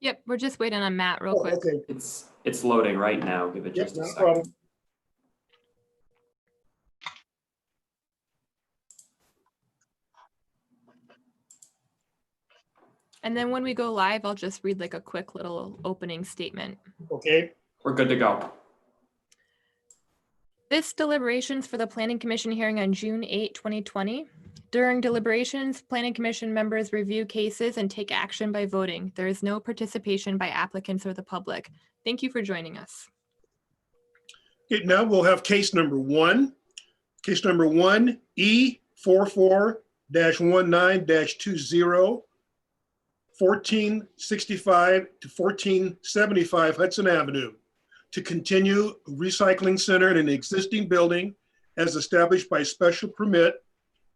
Yep, we're just waiting on Matt real quick. Okay. It's loading right now. Give it just a No second. problem. And then when we go live, I'll just read like a quick little opening statement. Okay. We're good to go. This deliberations for the Planning Commission hearing on June 8, 2020. During deliberations, Planning Commission members review cases and take action by voting. There is no participation by applicants or the public. Thank you for joining us. Okay, now we'll have case number 1. Case number 1, E44-19-20, 1465 to 1475 Hudson Avenue, to continue recycling center in an existing building as established by special permit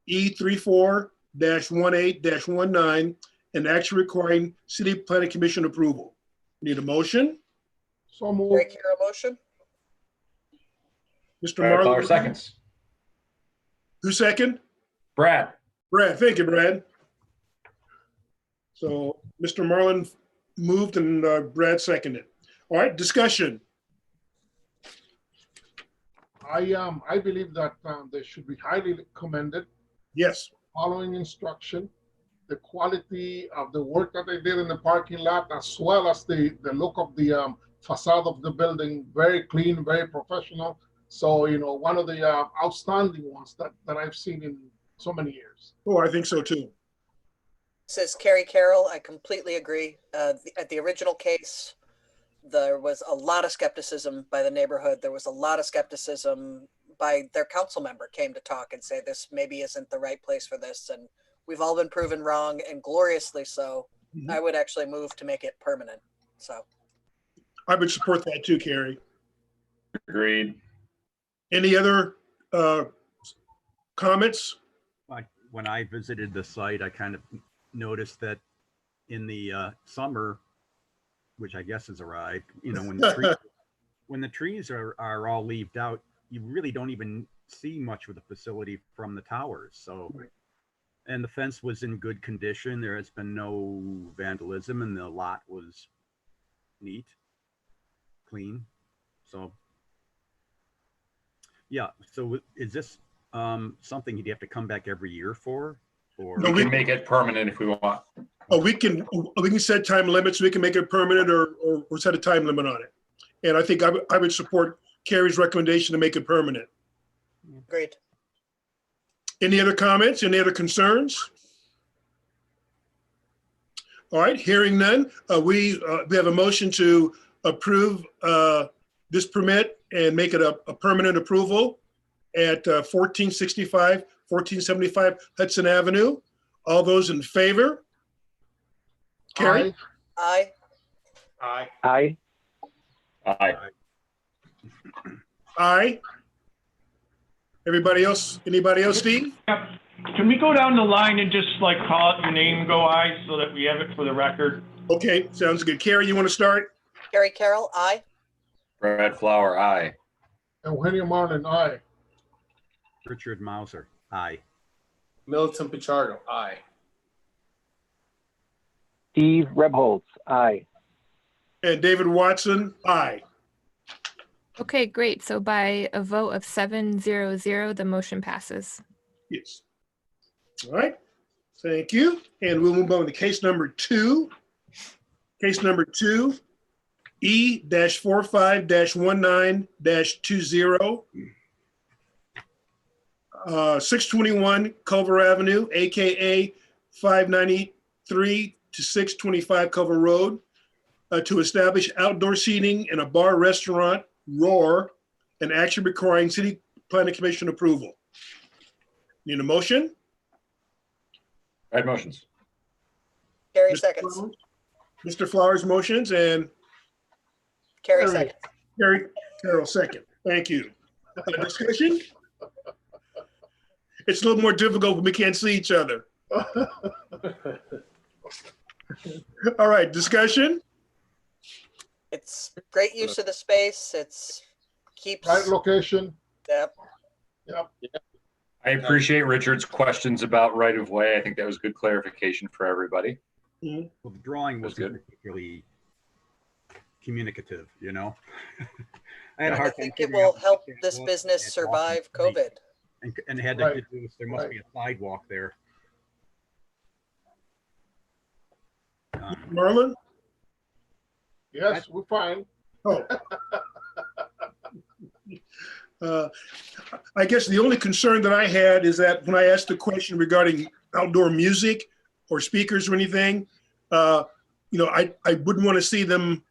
E34-18-19 and action requiring City Planning Commission approval. Need a motion? So moved. Gary Carroll motion. Mr. Brad Flower Marlin? seconds. Who second? Brad. Brad, thank you, Brad. So Mr. Marlin moved and Brad seconded. All right, discussion. I believe that they should be highly commended, Yes, following instruction, the quality of the work that they did in the parking lot, as well as the look of the facade of the building, very clean, very professional. So, you know, one of the outstanding ones that I've seen in so many years. oh, I think so too. Says Carrie Carroll. I completely agree. At the original case, there was a lot of skepticism by the neighborhood. There was a lot of skepticism by their council member came to talk and say this maybe isn't the right place for this. And we've all been proven wrong, and gloriously so. Mhm. I would actually move to make it permanent. So I would support that too, Carrie. Agreed. Any other comments? When I visited the site, I kind of noticed that in the summer, which I guess has arrived, you know, when the trees are all leaved out, you really don't even see much of the facility from the towers. So, Right. And the fence was in good condition. There has been no vandalism, and the lot was neat, clean. So, yeah. So is this something you'd have to come back every year for? Or No, We can make it permanent if we want. Oh, we can set time limits. We can make it permanent or set a time limit on it. And I think I would support Carrie's recommendation to make it permanent. agreed. Any other comments? Any other concerns? All right, hearing none, we have a motion to approve this permit and make it a permanent approval at 1465, 1475 Hudson Avenue. All those in favor? Carrie? Aye. Aye. Aye. Aye. Aye. Everybody else? Anybody else, Steve? Can we go down the line and just like call out your name, go aye, so that we have it for the record? Okay, sounds good. Carrie, you want to start? Gary Carroll. Aye. Brad Flower, aye. Eugenio Marlin, aye. Richard Mauser, aye. Milton Pichardo, aye. Steve Rebholz, aye. And David Watson, aye. Okay, great. So by a vote of 7-0-0, the motion passes. Yes. All right, thank you. And we'll move on to case number 2. Case number 2, E-45-19-20, 621 Culver Avenue, AKA 593 to 625 Culver Road, to establish outdoor seating in a bar restaurant, Roar, and action requiring City Planning Commission approval. Need a motion? Brad motions. Carrie Mr. seconds. Flowers? Mr. Flowers motions and Carrie Carrie. seconds. Carrie Carroll second. Thank you. Discussion? It's a little more difficult when we can't see each other. All right, discussion? It's great use of the space. It's keeps. Right location. Yep. Yep. I appreciate Richard's questions about right of way. I think that was good clarification for everybody. Mhm. Well, the drawing That's wasn't good. particularly communicative, you know? I had a I hard time think it figuring out will help what that this was. business It's walking survive street. COVID. And it had to Right, do with, there must right. be a sidewalk there. Marlon? Yes, we're fine. Oh. I guess the only concern that I had is that when I asked the question regarding outdoor music or speakers or anything, I wouldn't want to see them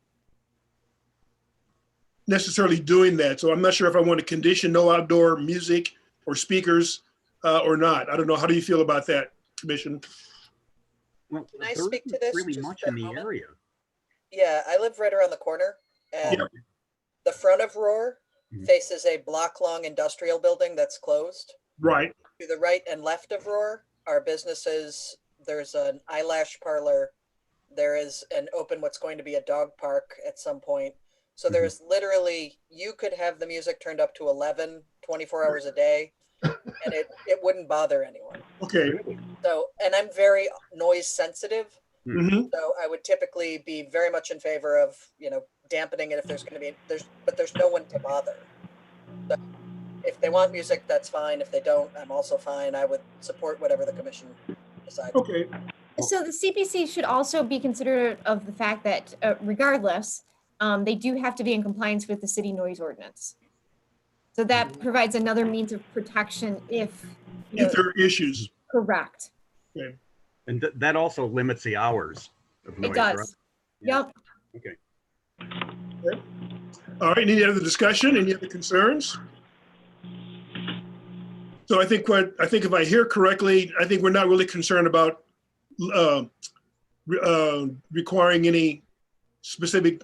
necessarily doing that. So I'm not sure if I want to condition no outdoor music or speakers or not. I don't know. How do you feel about that, Commission? Well, Can I there speak to isn't this really just much for a in the moment? area. Yeah, I live right around the corner, and Yeah. the front of Roar Mhm. faces a block-long industrial building that's closed. Right. To the right and left of Roar are businesses. There's an eyelash parlor. There is an open what's going to be a dog park at some point. So there's literally, you could have the music turned up to 11, 24 hours a day, and it wouldn't bother anyone. Okay. Really? So, and I'm very noise sensitive. Hmm. So I would typically be very much in favor of, dampening it if there's going to be, but there's no one to bother. So if they want music, that's fine. If they don't, I'm also fine. I would support whatever the commission decides. Okay. So the CPC should also be considerate of the fact that regardless, they do have to be in compliance with the city noise ordinance. So that provides another means of protection if, If there are issues. correct. And that also limits the hours of noise, It does. right? Yeah. Yep. Okay. All right. Any other discussion? Any other concerns? So I think if I hear correctly, I think we're not really concerned about requiring any specific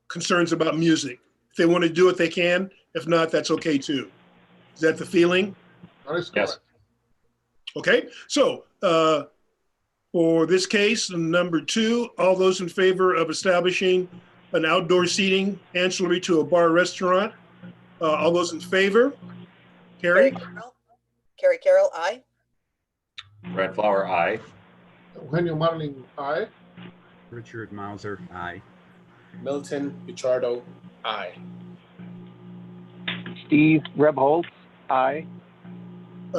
concerns about music. If they want to do it, they can. If not, that's okay too. Is that the feeling? That is Yes. correct. Okay. So for this case, number 2, all those in favor of establishing an outdoor seating ancillary to a bar restaurant, all those in favor? Carrie? Carrie Carroll, aye. Brad Flower, aye. Eugenio Marlin, aye. Richard Mauser, aye. Milton Pichardo, aye. Steve Rebholz, aye.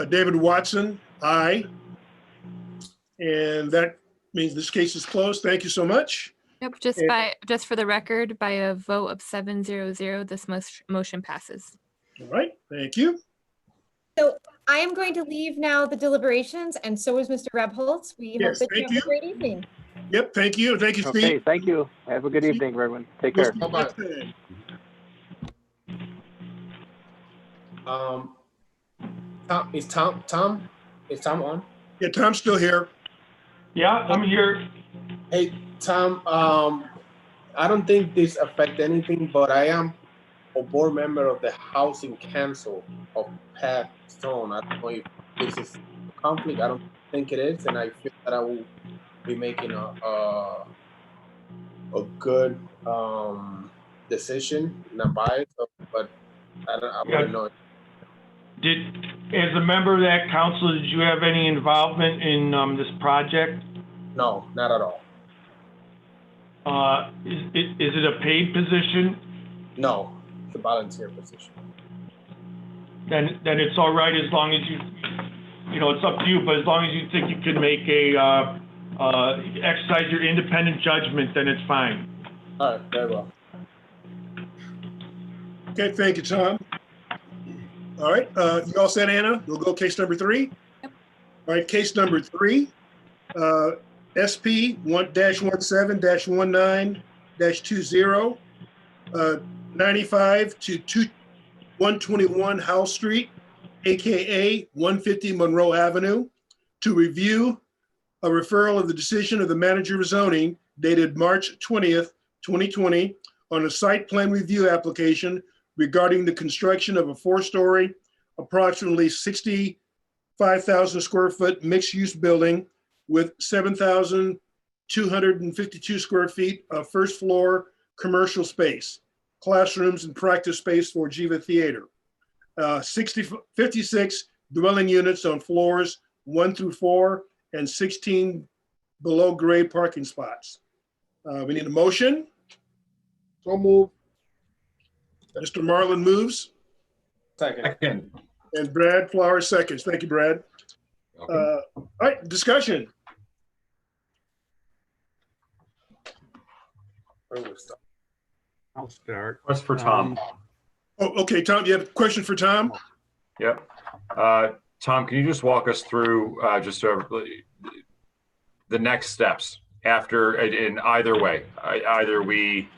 David Watson, aye. And that means this case is closed. Thank you so much. Yep, Yeah. just for the record, by a vote of 700, this motion passes. All right. Thank you. So I am going to leave now the deliberations, and so is Mr. Rebholz. We hope Yes, that you thank have you. a great evening. Yep. Thank you. Thank you, Steve. Okay, thank you. Have a good evening, everyone. Take We'll care. see you next time. Is Tom on? Yeah, Tom's still here. Yeah, I'm here. Hey, Tom, I don't think this affect anything, but I am a board member of the Housing Council of Pat Stone. I don't know if this is a conflict. I don't think it is, and I feel that I will be making a good decision, not biased, but I want to know. As a member of that council, did you have any involvement in this project? No, not at all. Is it a paid position? No, it's a volunteer position. Then it's all right as long as it's up to you, but as long as you think you can make exercise your independent judgment, then it's fine. All right, very well. Okay. Thank you, Tom. All right. You all set, Anna? We'll go case number 3. Yep. All right. Case number 3. SP 1-17-19-20, 95 to 121 House Street, AKA 150 Monroe Avenue, to review a referral of the decision of the manager of zoning dated March 20th, 2020, on a site plan review application regarding the construction of a 4-story, approximately 65,000 square foot mixed-use building with 7,252 square feet of first floor commercial space, classrooms and practice space for Jiva Theater. 56 dwelling units on floors 1 through 4 and 16 below grade parking spots. We need a motion. So move. Mr. Marlin moves Second. and Brad Flowers seconds. Thank you, Brad. Welcome. All right, discussion. I'll start. Question for Tom. Oh, okay, Tom, you have a question for Tom? Yep. Tom, can you just walk us through the next steps after, in either way? Either we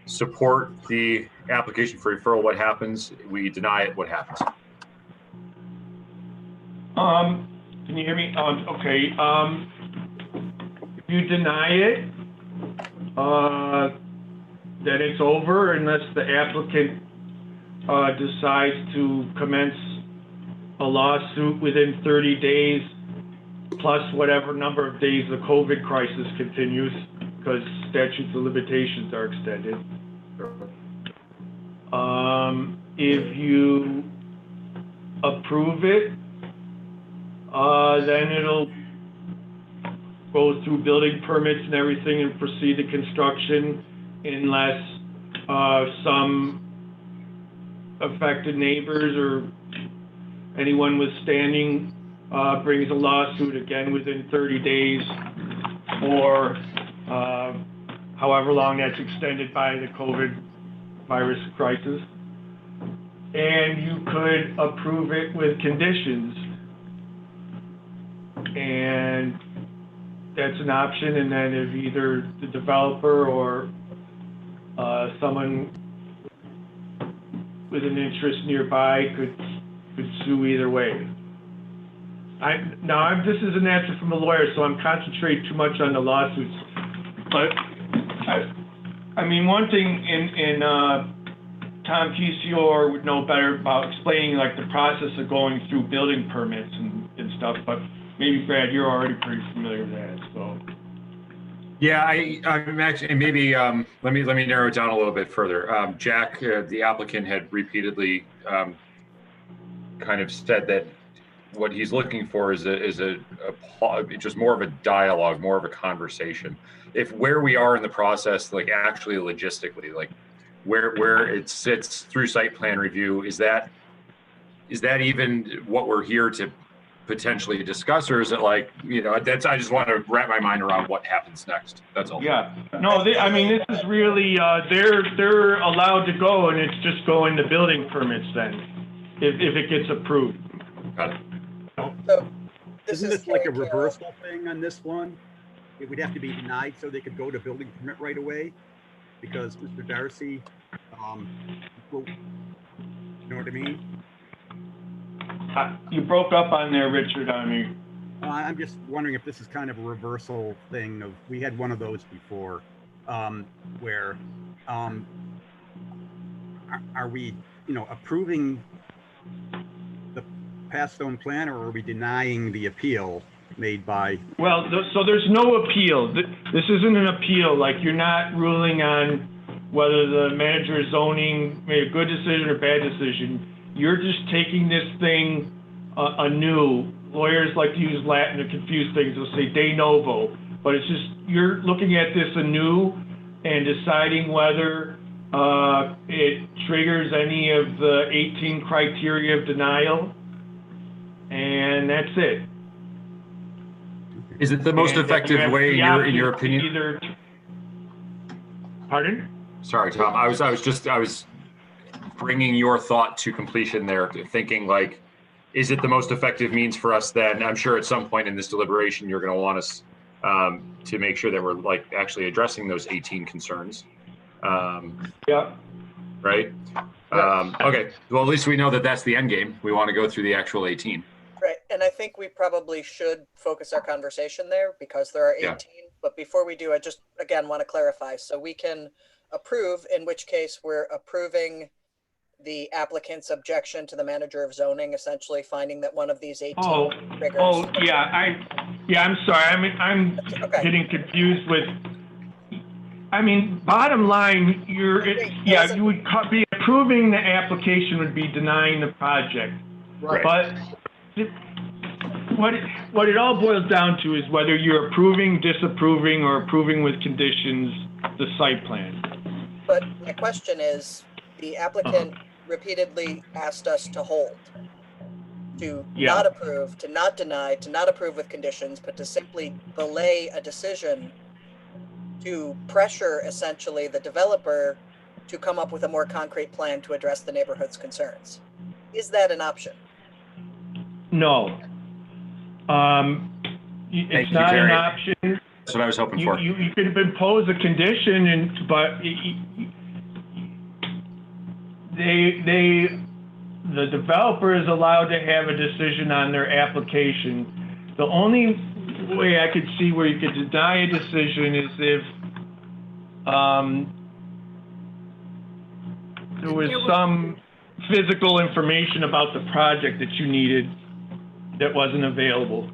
support the application for referral, what happens? We deny it, what happens? Can you hear me? Okay. If you deny it, then it's over unless the applicant decides to commence a lawsuit within 30 days, plus whatever number of days the COVID crisis continues, because statutes of limitations are extended. If you approve it, then it'll go through building permits and everything and proceed to construction unless some affected neighbors or anyone withstanding brings a lawsuit again within 30 days, or however long that's extended by the COVID virus crisis. And you could approve it with conditions. And that's an option. And then if either the developer or someone with an interest nearby could sue either way. This is an answer from a lawyer, so I'm concentrating too much on the lawsuits. But I mean, one thing in Tom Kisior would know better about explaining like the process of going through building permits and stuff, but maybe Brad, you're already pretty familiar with that, so. Yeah, I'm actually, maybe let me narrow it down a little bit further. Jack, the applicant, had repeatedly kind of said that what he's looking for is just more of a dialogue, more of a conversation. If where we are in the process, like actually logistically, like where it sits through site plan review, is that even what we're here to potentially discuss, or is it like, I just want to wrap my mind around what happens next. That's all. Yeah, no, I mean, this is really, they're allowed to go, and it's just going to building permits then, if it gets approved. Got it. So Isn't this like a reversal thing on this one? It would have to be denied so they could go to building permit right away, because Mr. Darcy, you know what I mean? You broke up on there, Richard, on me. I'm just wondering if this is kind of a reversal thing of, we had one of those before, where are we, approving the Path Stone plan, or are we denying the appeal made by? Well, so there's no appeal. This isn't an appeal. Like, you're not ruling on whether the manager of zoning made a good decision or bad decision. You're just taking this thing anew. Lawyers like to use Latin to confuse things. They'll say de novo, but it's just, you're looking at this anew and deciding whether it triggers any of the 18 criteria of denial, and that's it. Is it the most effective way, in your opinion? Pardon? Sorry, Tom. I was bringing your thought to completion there, thinking like, is it the most effective means for us then? I'm sure at some point in this deliberation, you're going to want us to make sure that we're like actually addressing those 18 concerns. Yeah. Right. Okay. Well, at least we know that that's the end game. We want to go through the actual 18. Right, and I think we probably should focus our conversation there because there are 18. Yeah. But before we do, I just, again, want to clarify. So we can approve, in which case we're approving the applicant's objection to the manager of zoning, essentially finding that one of these 18 triggers. I'm sorry. I'm getting confused with, bottom line, you would be approving the application, would be denying the project. Right. But what it all boils down to is whether you're approving, disapproving, or approving with conditions the site plan. But my question is, the applicant repeatedly asked us to hold, to Yeah. not approve, to not deny, to not approve with conditions, but to simply belay a decision to pressure essentially the developer to come up with a more concrete plan to address the neighborhood's concerns. Is that an option? No. Thank It's you, not an Carrie. option. That's what I was hoping for. You could impose a condition, but the developer is allowed to have a decision on their application. The only way I could see where you could deny a decision is if there was some physical information about the project that you needed that wasn't available.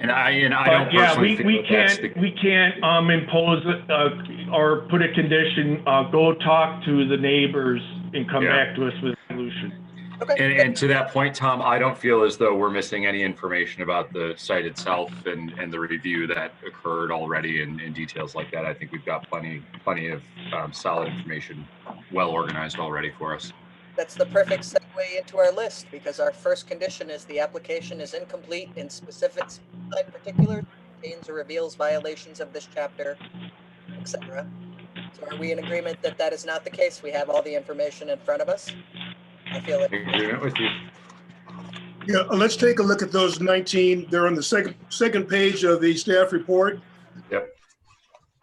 And I But don't yeah, personally we think that's can't, the, we can't impose or put a condition, go talk to the neighbors and come Yeah. back to us with a solution. Okay. and to that point, Tom, I don't feel as though we're missing any information about the site itself and the review that occurred already and details like that. I think we've got plenty of solid information, well organized already for us. That's the perfect segue into our list, because our first condition is the application is incomplete in specific site particulars, contains or reveals violations of this chapter, etc. So are we in agreement that that is not the case? We have all the information in front of us? I feel like In agreement with you. Yeah, let's take a look at those 19. They're on the second page of the staff report. Yep.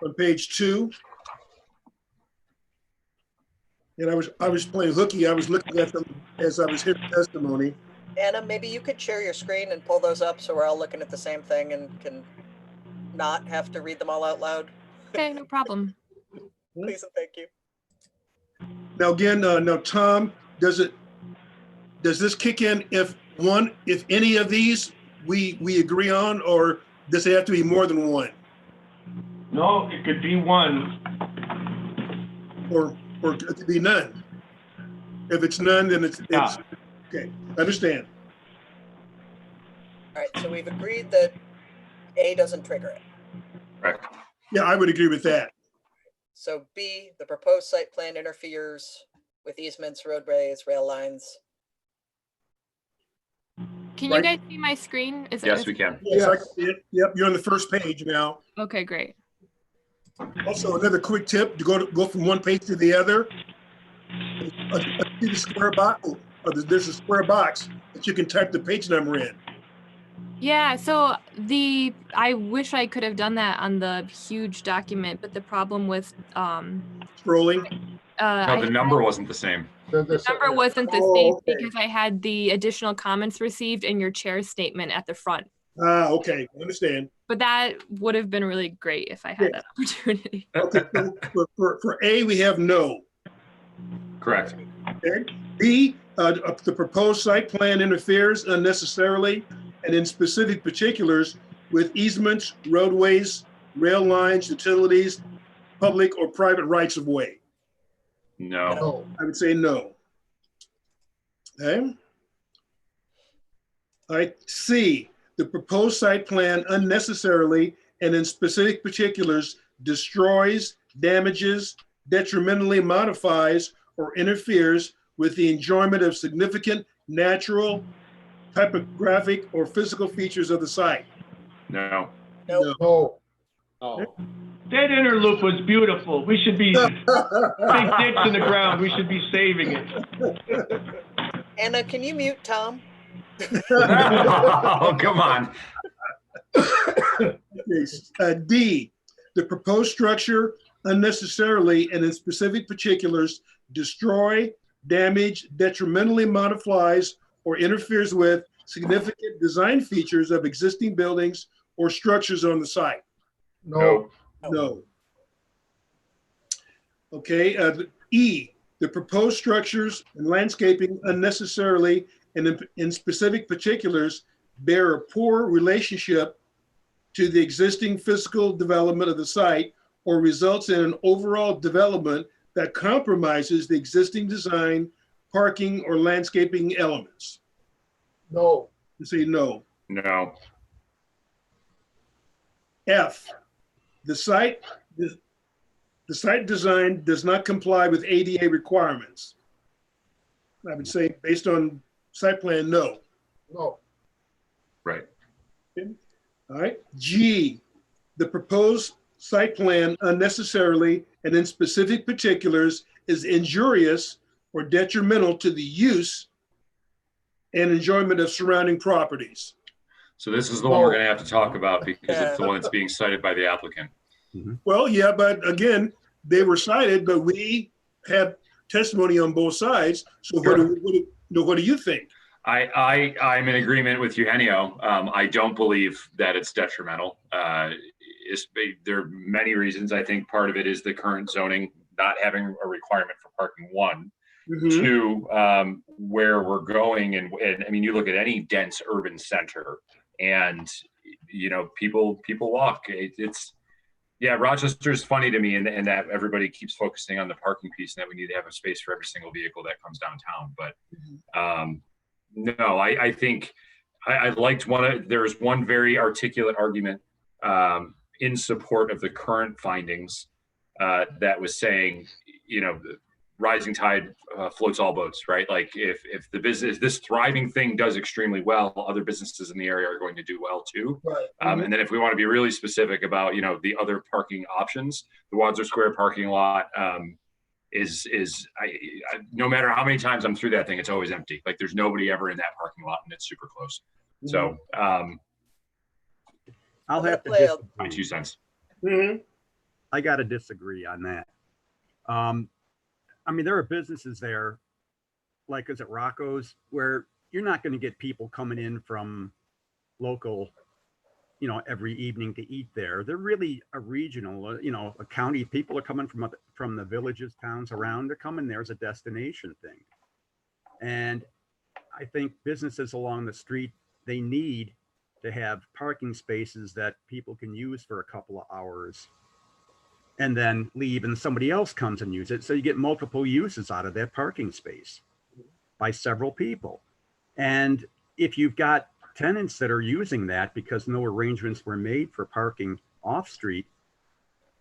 On page 2. And I was playing hooky. I was looking at them as I was hearing testimony. Anna, maybe you could share your screen and pull those up so we're all looking at the same thing and can not have to read them all out loud. Okay, no problem. Please and thank you. Now again, now Tom, does this kick in if any of these we agree on, or does it have to be more than one? No, it could be one. Or it could be none. If it's none, then it's okay. Understand. All right, so we've agreed that A doesn't trigger it. Right. Yeah, I would agree with that. So B, the proposed site plan interferes with easements, roadways, rail lines. Can Right. you guys see my screen? Yes, we can. Yes, I can see it. Yep, you're on the first page now. Okay, great. Also, another quick tip: to go from one page to the other. See the square box. There's a square box that you can type the page number in. Yeah, so I wish I could have done that on the huge document, but the problem with Scrolling. No, the number wasn't the same. the number wasn't the Oh, same okay. because I had the additional comments received in your chair statement at the front. Okay, understand. But that would have been really great if I had that opportunity. Okay, so for A, we have no. Correct. Okay. B, the proposed site plan interferes unnecessarily and in specific particulars with easements, roadways, rail lines, utilities, public or private rights of way. No. No. I would say no. Okay. All right, C, the proposed site plan unnecessarily and in specific particulars destroys, damages, detrimentally modifies, or interferes with the enjoyment of significant natural, typographic, or physical features of the site. No. Nope. No. No. That interloop was beautiful. We should be, big ditch in the ground. We should be saving it. Anna, can you mute Tom? Oh, come on. D, the proposed structure unnecessarily and in specific particulars destroy, damage, detrimentally modifies, or interferes with significant design features of existing buildings or structures on the site. No. No. Okay, E, the proposed structures and landscaping unnecessarily and in specific particulars bear a poor relationship to the existing physical development of the site or results in an overall development that compromises the existing design, parking, or landscaping elements. No. You say no. No. F, the site The site design does not comply with ADA requirements. I would say based on site plan, no. No. Right. All right. G, the proposed site plan unnecessarily and in specific particulars is injurious or detrimental to the use and enjoyment of surrounding properties. So this is the one we're going to have to talk about because it's the one that's being cited by the applicant. Well, yeah, but again, they were cited, but we have testimony on both sides. So Sure. what do you think? I'm in agreement with Eugenio. I don't believe that it's detrimental. There are many reasons. I think part of it is the current zoning not having a requirement for parking, one. Two, where we're going, and I mean, you look at any dense urban center, and you know, people walk. Yeah, Rochester's funny to me, and that everybody keeps focusing on the parking piece, and that we need to have a space for every single vehicle that comes downtown. But no, I think I liked there's one very articulate argument in support of the current findings that was saying, you know, rising tide floats all boats, right? Like if this thriving thing does extremely well, other businesses in the area are going to do well too. Right. And then if we want to be really specific about, you know, the other parking options, the Wadsworth Square parking lot is no matter how many times I'm through that thing, it's always empty. Like there's nobody ever in that parking lot, and it's super close. So I'll have to play disagree. my 2 cents. I got to disagree on that. I mean, there are businesses there, like is it Rocco's, where you're not going to get people coming in from local, you know, every evening to eat there. They're really a regional, you know, a county. People are coming from the villages, towns around. They're coming there as a destination thing. And I think businesses along the street, they need to have parking spaces that people can use for a couple of hours and then leave, and somebody else comes and uses it. So you get multiple uses out of that parking space by several people. And if you've got tenants that are using that because no arrangements were made for parking off street,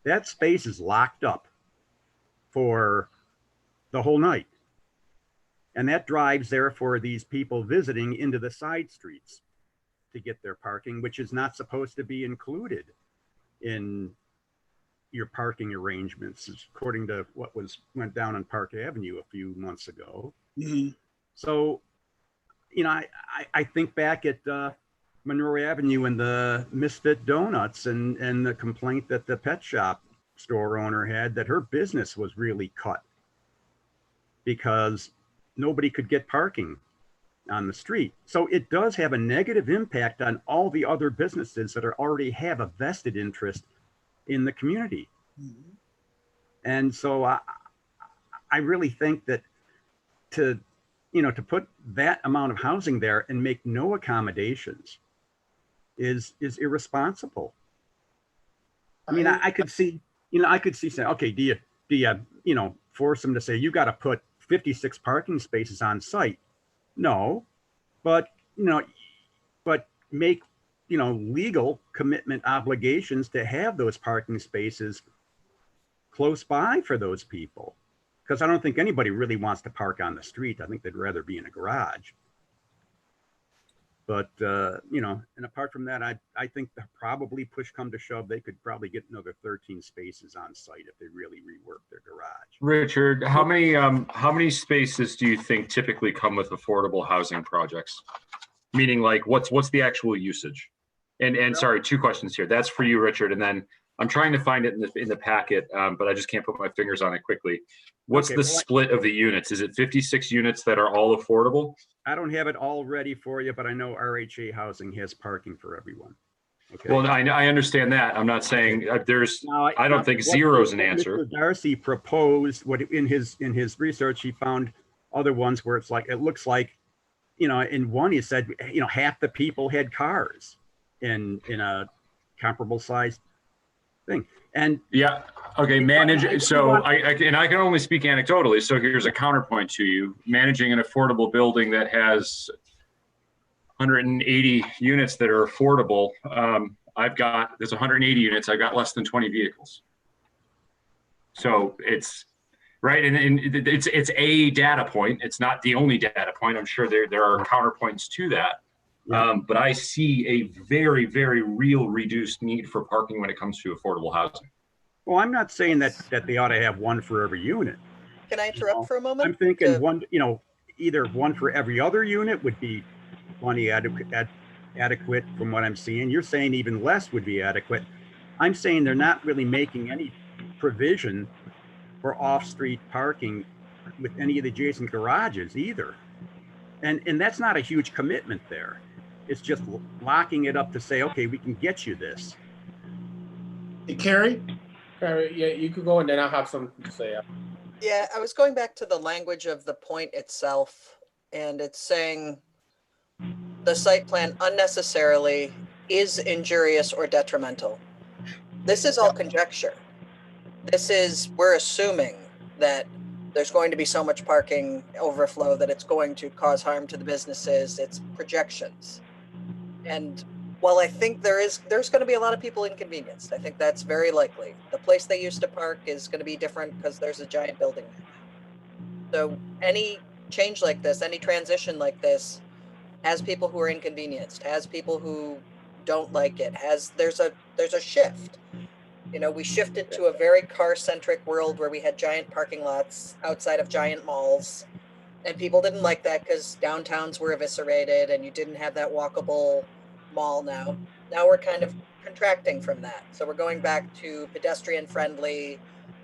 that space is locked up for the whole night. And that drives, therefore, these people visiting into the side streets to get their parking, which is not supposed to be included in your parking arrangements, according to what went down on Park Avenue a few months ago. So, you know, I think back at Monroe Avenue and the Misfit Donuts and the complaint that the pet shop store owner had that her business was really cut because nobody could get parking on the street. So it does have a negative impact on all the other businesses that already have a vested interest in the community. And so I really think that to put that amount of housing there and make no accommodations is irresponsible. I mean, I could see saying, okay, do you force them to say, you got to put 56 parking spaces on site? No, but make, legal commitment obligations to have those parking spaces close by for those people. Because I don't think anybody really wants to park on the street. I think they'd rather be in a garage. But, and apart from that, I think that probably push come to shove, they could probably get another 13 spaces on site if they really rework their garage. Richard, how many spaces do you think typically come with affordable housing projects? Meaning, like, what's the actual usage? And sorry, 2 questions here. That's for you, Richard. And then I'm trying to find it in the packet, but I just can't put my fingers on it quickly. What's the split of the units? Is it 56 units that are all affordable? I don't have it all ready for you, but I know RHA Housing has parking for everyone. Okay. Well, I understand that. I'm not saying I don't think zero is an answer. Mr. Darcy proposed in his research, he found other ones where it looks like, in one he said, half the people had cars in a comparable sized thing. And yeah, okay, I can only speak anecdotally. So here's a counterpoint to you. Managing an affordable building that has 180 units that are affordable. There's 180 units. I've got less than 20 vehicles. So it's right, and it's a data point. It's not the only data point. I'm sure there are counterpoints to that. Yeah. But I see a very, very real reduced need for parking when it comes to affordable housing. Well, I'm not saying that they ought to have one for every unit. Can I interrupt for a moment? I'm thinking to- one, either one for every other unit would be plenty adequate from what I'm seeing. You're saying even less would be adequate. I'm saying they're not really making any provision for off-street parking with any of the adjacent garages either. And that's not a huge commitment there. It's just locking it up to say, okay, we can get you this. Hey, Carrie? Carrie, yeah, you could go and then I'll have something to say. Yeah, I was going back to the language of the point itself, and it's saying the site plan unnecessarily is injurious or detrimental. This is all conjecture. We're assuming that there's going to be so much parking overflow that it's going to cause harm to the businesses. It's projections. And while I think there's going to be a lot of people inconvenienced, I think that's very likely. The place they used to park is going to be different because there's a giant building there now. So any change like this, any transition like this, has people who are inconvenienced, has people who don't like it, there's a shift. We shifted to a very car-centric world where we had giant parking lots outside of giant malls, and people didn't like that because downtowns were eviscerated and you didn't have that walkable mall now. Now we're kind of contracting from that. So we're going back to pedestrian friendly,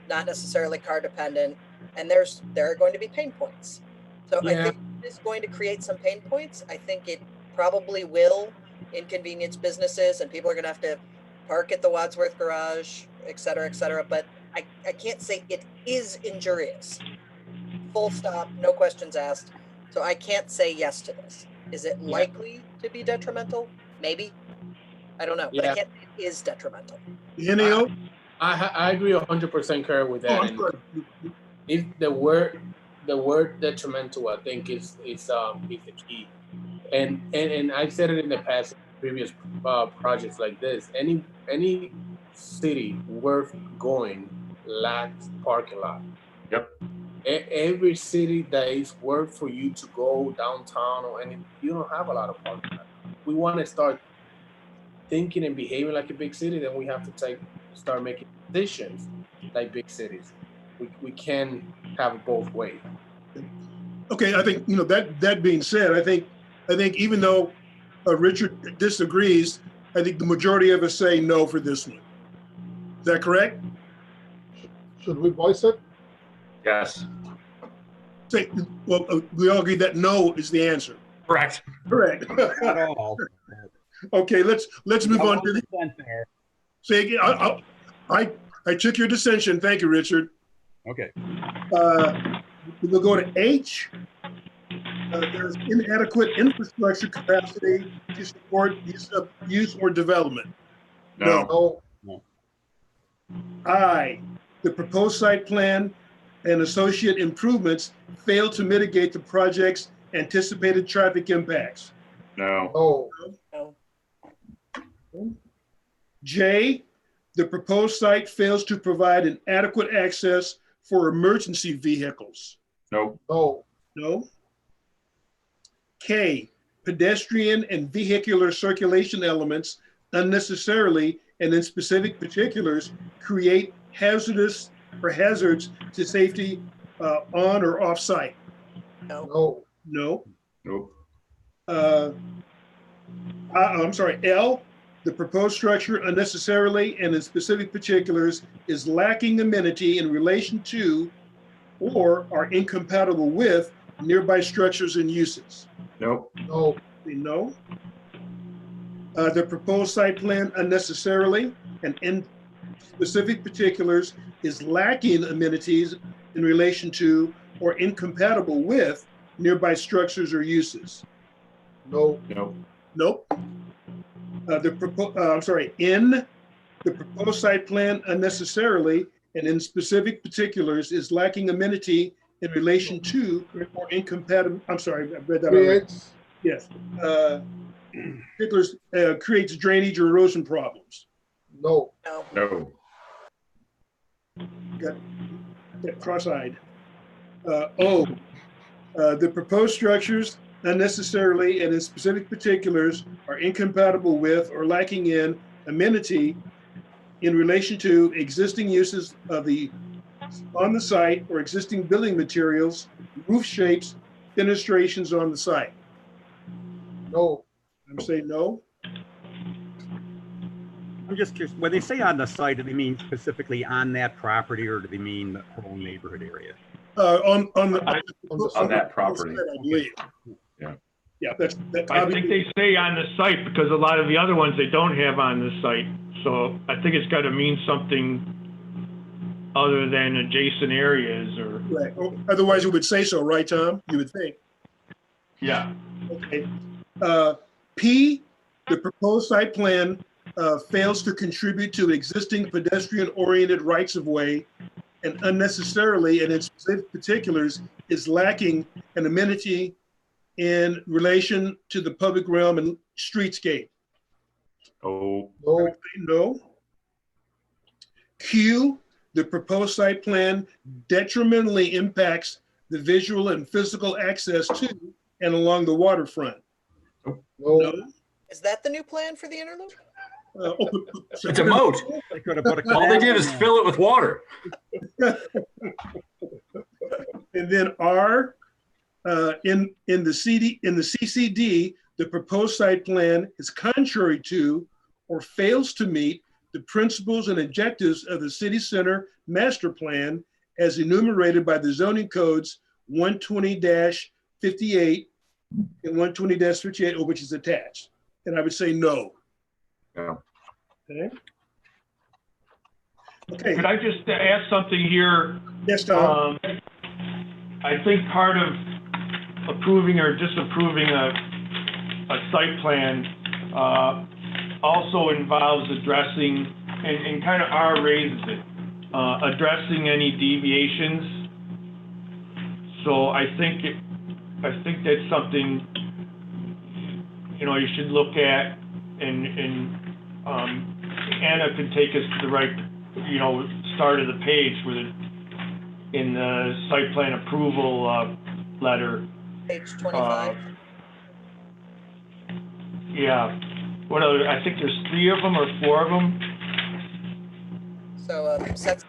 not necessarily car dependent, and there are going to be pain points. So I think it's going to create some pain points. I think it probably will inconvenience businesses, and people are going to have to park at the Wadsworth garage, et cetera, but I can't say it is injurious. Full stop, no questions asked. So I can't say yes to this. Is it likely to be detrimental? Maybe. I don't know, but I can't say it is detrimental. Enio? I agree 100%, Carrie, with that. And if the word detrimental, I think is the key. And I've said it in the past, previous projects like this. Any city worth going lacks parking lot. Yep. Every city that is worth for you to go downtown or anything, you don't have a lot of parking lot. We want to start thinking and behaving like a big city, then we have to start making decisions like big cities. We can have it both ways. Okay, I think, that being said, I think even though Richard disagrees, I think the majority of us say no for this one. Is that correct? Should we voice it? Yes. We all agree that no is the answer. Correct. Correct. Not all. Okay, let's move on to the. There. Say again. I took your dissension. Thank you, Richard. Okay. We'll go to H. There's inadequate infrastructure capacity to support use or development. No. I. The proposed site plan and associate improvements fail to mitigate the project's anticipated traffic impacts. No. No. J. The proposed site fails to provide an adequate access for emergency vehicles. No. No. K. Pedestrian and vehicular circulation elements unnecessarily and in specific particulars create hazards to safety on or off site. No. No. Nope. I'm sorry, L. The proposed structure unnecessarily and in specific particulars is lacking amenity in relation to or are incompatible with nearby structures and uses. Nope. No. The proposed site plan unnecessarily and in specific particulars is lacking amenities in relation to or incompatible with nearby structures or uses. Nope. Nope. In the proposed site plan unnecessarily and in specific particulars is lacking amenity in relation to or incompatible. I'm sorry, I read that already. Yes. Particulars creates drainage or erosion problems. No. No. got cross-eyed. The proposed structures unnecessarily and in specific particulars are incompatible with or lacking in amenity in relation to existing uses of the on the site or existing building materials, roof shapes, fenestrations on the site. No. I'm saying no. I'm just curious, when they say on the site, do they mean specifically on that property or do they mean the whole neighborhood area? On that property. I believe. Yeah. Yeah, that's that. I think they say on the site because a lot of the other ones they don't have on the site. So I think it's got to mean something other than adjacent areas or. Right. Otherwise, it would say so, right, Tom? You would think. Yeah. Okay. P, the proposed site plan fails to contribute to existing pedestrian-oriented rights-of-way and unnecessarily, and in specific particulars, is lacking an amenity in relation to the public realm and streetscape. Oh. No. No. Q, the proposed site plan detrimentally impacts the visual and physical access to and along the waterfront. No. Is that the new plan for the interloop? It's a moat. They could have put a All they did is fill it with water. And then R, in the CCD, the proposed site plan is contrary to or fails to meet the principles and objectives of the city center master plan as enumerated by the zoning codes 120-58 and 120-58, which is attached. And I would say no. Yeah. Okay. Okay. Could I just ask something here? Yes, Tom. I think part of approving or disapproving a site plan also involves addressing, and kind of R raises it, addressing any deviations. So I think that's something, you know, you should look at, and Anna could take us to the right, you know, start of the page with it in the site plan approval letter. Page 25. Yeah. What other? I think there's 3 of them or 4 of them. So sets.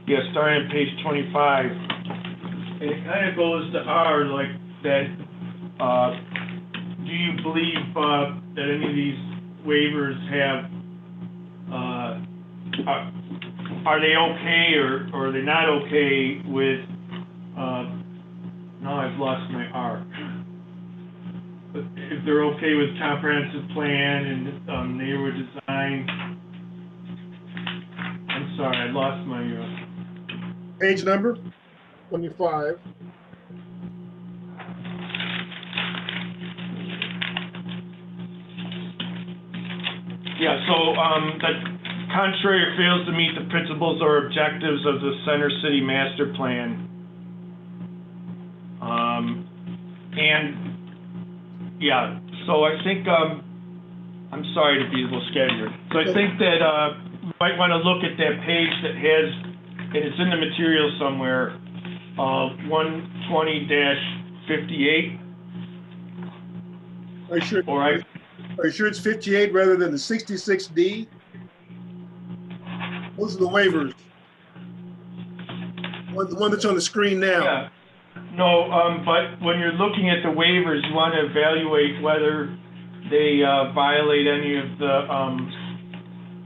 Yeah, starting on page 25. And it kind of goes to R like that. Do you believe that any of these waivers have, are they okay or are they not okay with, now I've lost my R. But if they're okay with comprehensive plan and neighborhood design. I'm sorry, I lost my. Page number? 25. Yeah, so that contrary or fails to meet the principles or objectives of the Center City Master Plan. And yeah, so I think, I'm sorry to be a little scattered. So I think that we might want to look at that page that has, and it's in the material somewhere, 120-58. Are you sure? Or Are you sure it's 58 rather than the 66D? Those are the waivers. The one that's on the screen now. Yeah. No, but when you're looking at the waivers, you want to evaluate whether they violate any of the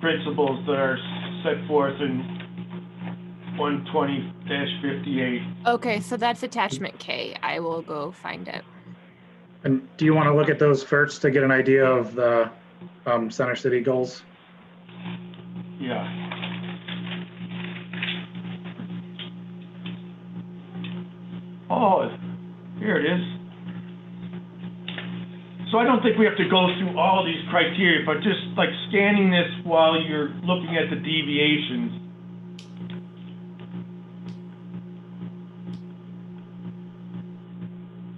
principles that are set forth in 120-58. Okay, so that's attachment K. I will go find it. And do you want to look at those first to get an idea of the Center City goals? Yeah. Oh, here it is. So I don't think we have to go through all these criteria, but just like scanning this while you're looking at the deviations.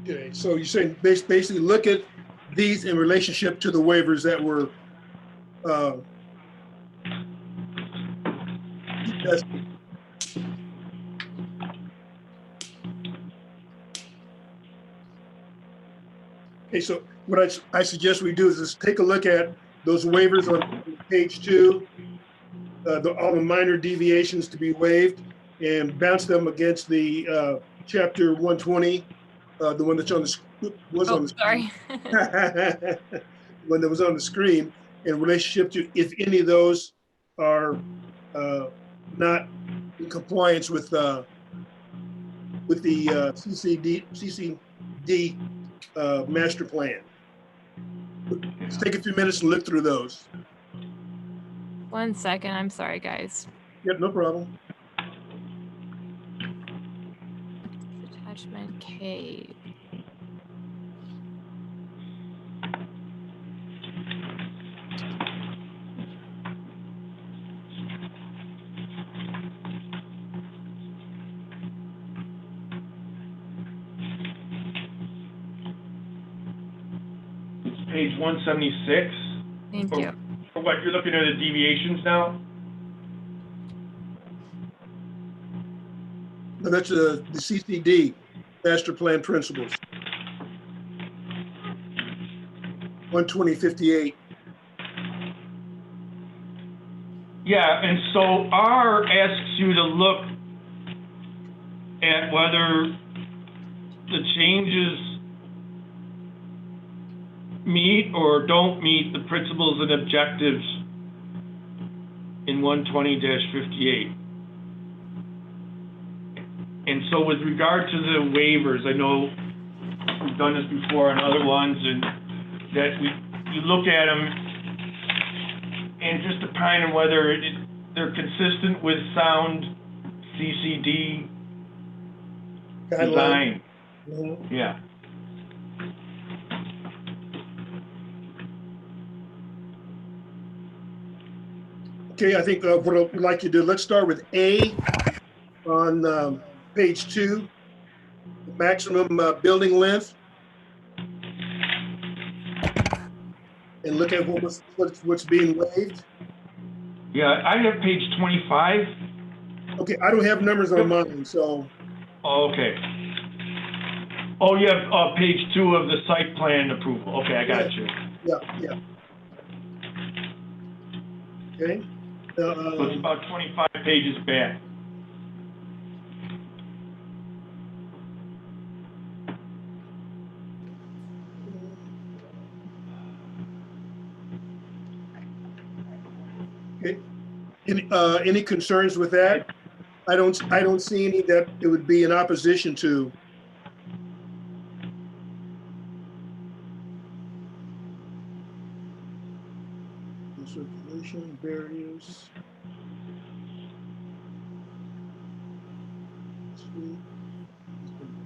Okay, so you're saying basically look at these in relationship to the waivers that were Okay, so what I suggest we do is just take a look at those waivers on page 2, all the minor deviations to be waived, and bounce them against the chapter 120, the one that's on the Sorry. one that was on the screen, in relationship to if any of those are not in compliance with the CCD master plan. Let's take a few minutes and look through those. 1 second. I'm sorry, guys. Yep, no problem. Attachment K. It's page 176. Thank you. For what, you're looking at the deviations now? No, that's the CCD master plan principles. 12058. Yeah, and so R asks you to look at whether the changes meet or don't meet the principles and objectives in 120-58. And so with regard to the waivers, I know we've done this before on other ones, and that you look at them and just opine on whether they're consistent with sound CCD design. Mm-hmm. Yeah. Okay, I think what I'd like to do, let's start with A on page 2, maximum building length. And look at what's being waived. Yeah, I have page 25. Okay, I don't have numbers on mine, so. Oh, okay. Oh, you have page 2 of the site plan approval. Okay, I got you. Yeah. Okay. So it's about 25 pages back. Okay. Any concerns with that? I don't see any that it would be in opposition to. Circulation barriers.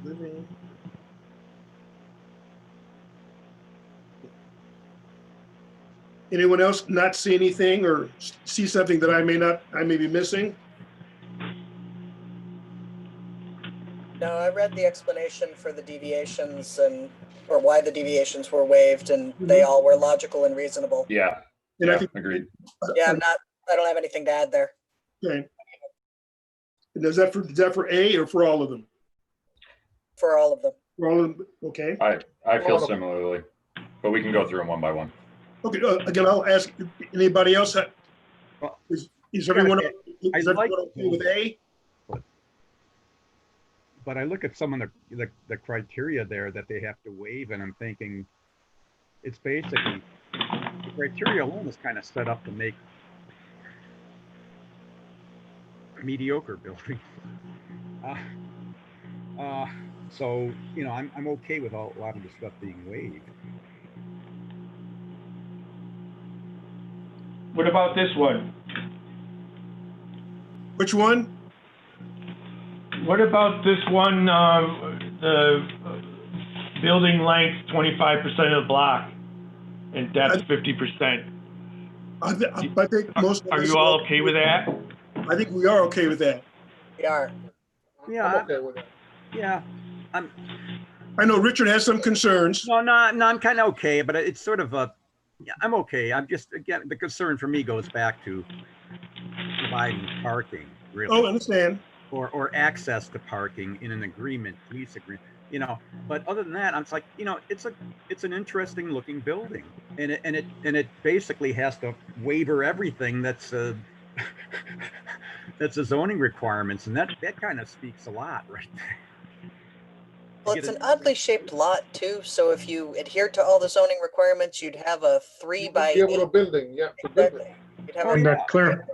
Living. Anyone else not see anything or see something that I may be missing? No, I read the explanation for the deviations or why the deviations were waived, and they all were logical and reasonable. Yeah. And I Yeah, think, agreed. Yeah, I don't have anything to add there. okay. And is that for A or for all of them? For all of them. For all of them, okay. I feel similarly, but we can go through them one by one. Okay, again, I'll ask anybody else. Is everyone okay with A? But I look at some of the criteria there that they have to waive, and I'm thinking it's basically the criteria alone is kind of set up to make mediocre buildings. So I'm okay with a lot of the stuff being waived. What about this one? Which one? What about this one, the building length 25% of the block and depth 50%? I think most of us Are you all okay with that? I think we are okay with that. We are. Yeah, I'm okay with that. Yeah, I know Richard has some concerns. No, I'm kind of okay, but it's sort of I'm okay. I'm just, again, the concern for me goes back to providing parking, really. Oh, I understand. Or access to parking in an agreement, lease agreement, but other than that, I'm like, it's an interesting looking building, and it basically has to waiver everything that's that's a zoning requirements, and that kind of speaks a lot right there. Well, it's an oddly shaped lot too, so if you adhered to all the zoning requirements, you'd have a 3 by Be able 8. to building, yeah, to build it. Exactly. You'd have And a,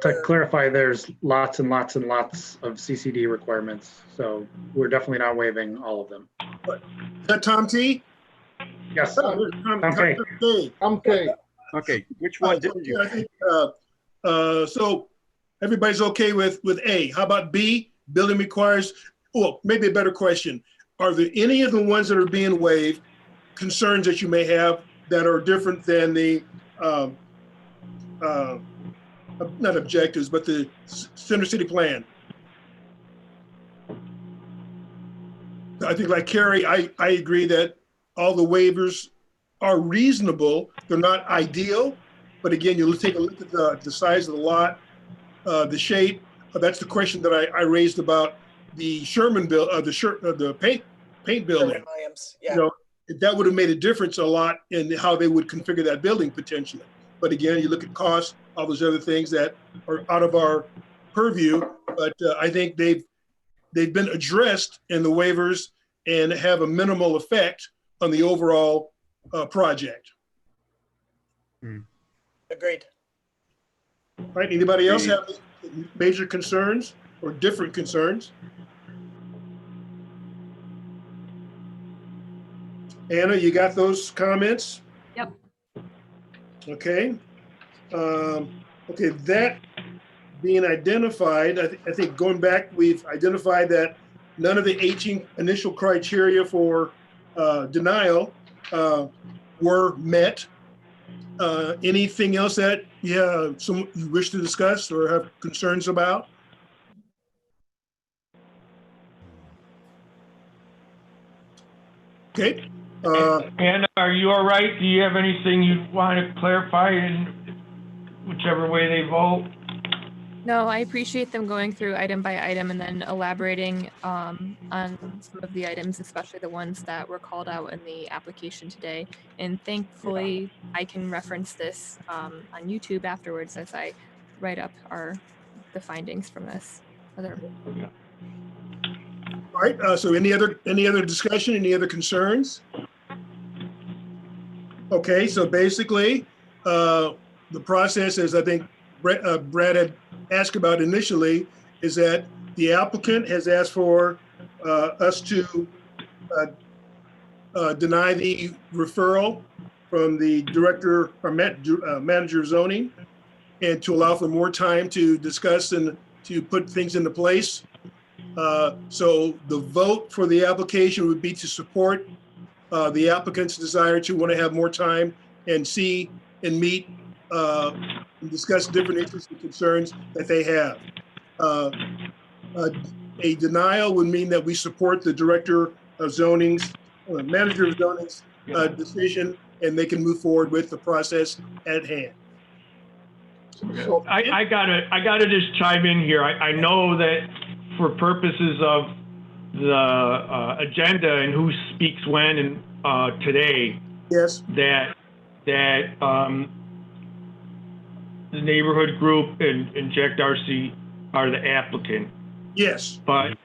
to clarify, there's lots and lots and lots of CCD requirements. So we're definitely not waiving all of them. Is that Tom T? Yes. Oh, there's Tom Okay. T. Okay. Okay, which one didn't you? I think, so everybody's okay with A. How about B? Building requires, well, maybe a better question. Are there any of the ones that are being waived concerns that you may have that are different than the, not objectives, but the Center City Plan? I think like Carrie, I agree that all the waivers are reasonable. They're not ideal, but again, you take a look at the size of the lot, the shape. That's the question that I raised about the Sherman bill, the paint building. Williams, yeah. You know, that would have made a difference a lot in how they would configure that building potentially. But again, you look at costs, all those other things that are out of our purview. But I think they've been addressed in the waivers and have a minimal effect on the overall project. Agreed. Right? Anybody else have major concerns or different concerns? Anna, you got those comments? Yep. Okay. Okay, that being identified, I think going back, we've identified that none of the 18 initial criteria for denial were met. Anything else that you wish to discuss or have concerns about? Okay. Anna, are you all right? Do you have anything you want to clarify in whichever way they vote? No, I appreciate them going through item by item and then elaborating on some of the items, especially the ones that were called out in the application today. And thankfully, I can reference this on YouTube afterwards as I write up the findings from this. All right. So any other discussion? Any other concerns? Okay. So basically, the process, as I think Brad had asked about initially, is that the applicant has asked for us to deny the referral from the director or manager of zoning, and to allow for more time to discuss and to put things into place. So the vote for the application would be to support the applicant's desire to want to have more time and see and meet and discuss different interests and concerns that they have. A denial would mean that we support the director of zoning's, manager of zoning's decision, and they can move forward with the process at hand. So I gotta just chime in here. I know that for purposes of the agenda and who speaks when and today, yes, that the neighborhood group and Jack Darcy are the applicant. Yes. But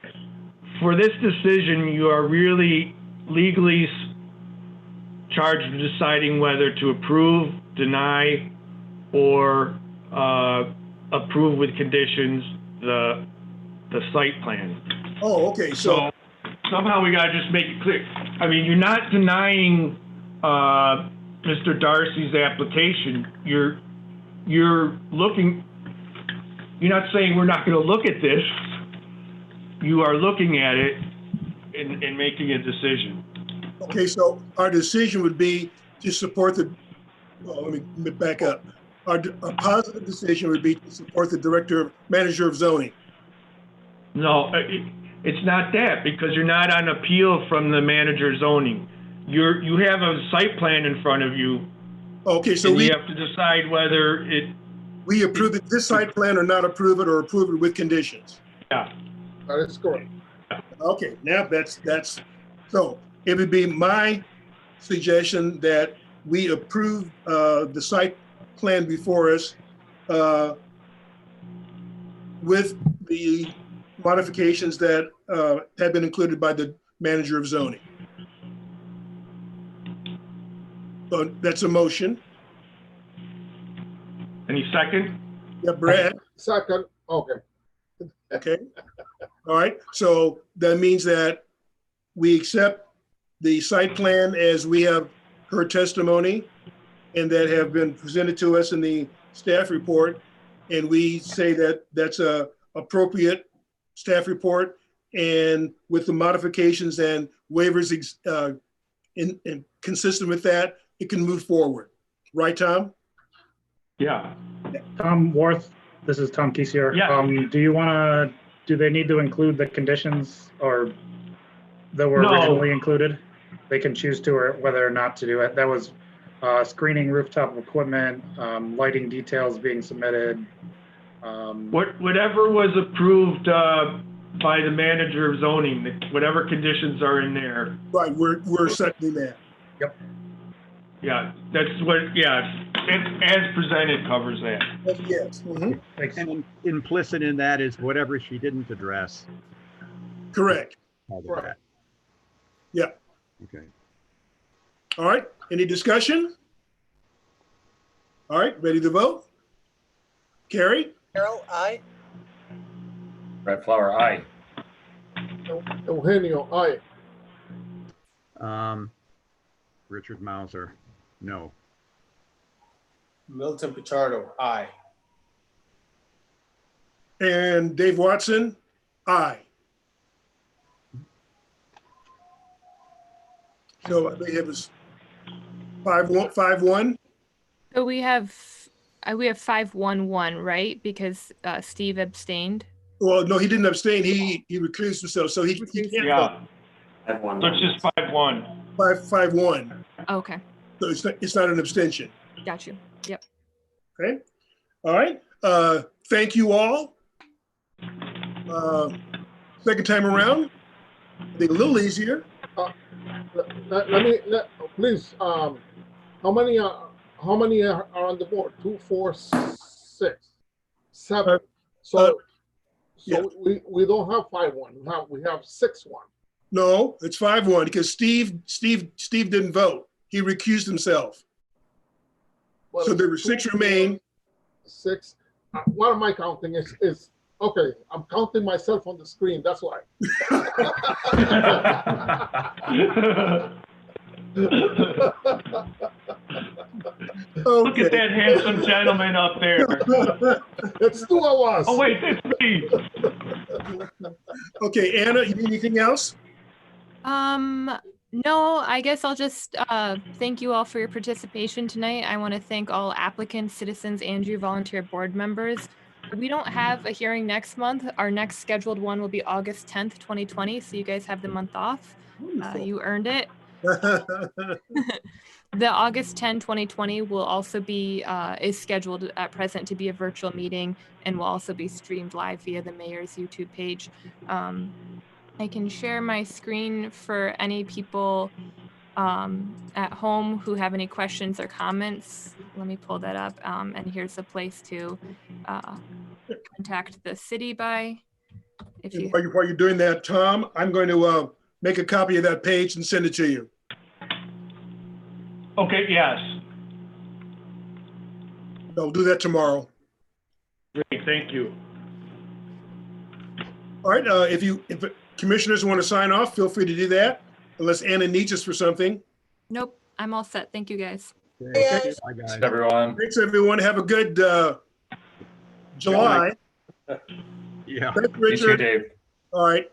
for this decision, you are really legally charged with deciding whether to approve, deny, or approve with conditions the site plan. Oh, okay. So somehow we gotta just make it clear. I mean, you're not denying Mr. Darcy's application. You're looking. You're not saying we're not going to look at this. You are looking at it and making a decision. Okay, so our decision would be to support the. Well, let me back up. Our positive decision would be to support the manager of zoning. No, it's not that, because you're not on appeal from the manager zoning. You have a site plan in front of you. Okay, so we have to decide whether We approve this site plan or not approve it, or approve it with conditions. Yeah. That is correct. Okay, now that's, so it would be my suggestion that we approve the site plan before us with the modifications that have been included by the manager of zoning. So that's a motion. Any second? Yeah, Brad? Second, okay. Okay. All right. So that means that we accept the site plan as we have heard testimony and that have been presented to us in the staff report. And we say that that's a appropriate staff report, and with the modifications and waivers in consistent with that, it can move forward. Right, Tom? Yeah. Tom Worth, this is Tom Kisier. Yeah. Do they need to include the conditions or that were No. originally included? They can choose to or whether or not to do it. That was screening rooftop equipment, lighting details being submitted. Whatever was approved by the manager of zoning, whatever conditions are in there. Right, we're seconding that. Yep. Yeah, that's what, yeah, as presented covers that. Yes. Mhm. Thanks. And implicit in that is whatever she didn't address. Correct. Part of Right. that. Yeah. Okay. All right. Any discussion? All right. Ready to vote? Carrie? Carol, aye. Brett Flower, aye. Eugenio, aye. Richard Mauser, no. Milton Pichardo, aye. And Dave Watson? Aye. So I think it was 5-1. So we have 5-1-1, right? Because Steve abstained. Well, no, he didn't abstain. He recused himself, so he can't vote. Yeah. So it's just 5-1. 5-1. Okay, So it's not an abstention. got you. Yep. Okay. All right. Thank you all. Second time around, I think a little easier. Please, how many are on the board? 2, 4, 6, 7. So yeah. we don't have 5-1. We have 6-1. No, it's 5-1 because Steve didn't vote. He recused himself. Well, So there were 6 remain. 6. What am I counting? Is okay. I'm counting myself on the screen. That's why. Look at that handsome gentleman up there. It's 2 of us. Oh wait, it's me. Okay, Anna, you need anything else? No, I guess I'll just thank you all for your participation tonight. I want to thank all applicants, citizens, and your volunteer board members. We don't have a hearing next month. Our next scheduled one will be August 10th, 2020. So you guys have the month off. You earned it. The August 10, 2020 will also be, is scheduled at present to be a virtual meeting and will also be streamed live via the mayor's YouTube page. I can share my screen for any people at home who have any questions or comments. Let me pull that up. And here's the place to contact the city by. If you While you're doing that, Tom, I'm going to make a copy of that page and send it to you. Okay, yes. I'll do that tomorrow. Great, thank you. All right, if commissioners want to sign off, feel free to do that, unless Anna needs us for something. Nope, I'm all set. Thank you guys. Okay. Bye, guys. Everyone. Thanks, everyone. Have a good July. Yeah. Thanks, You too, Richard. Dave. All right.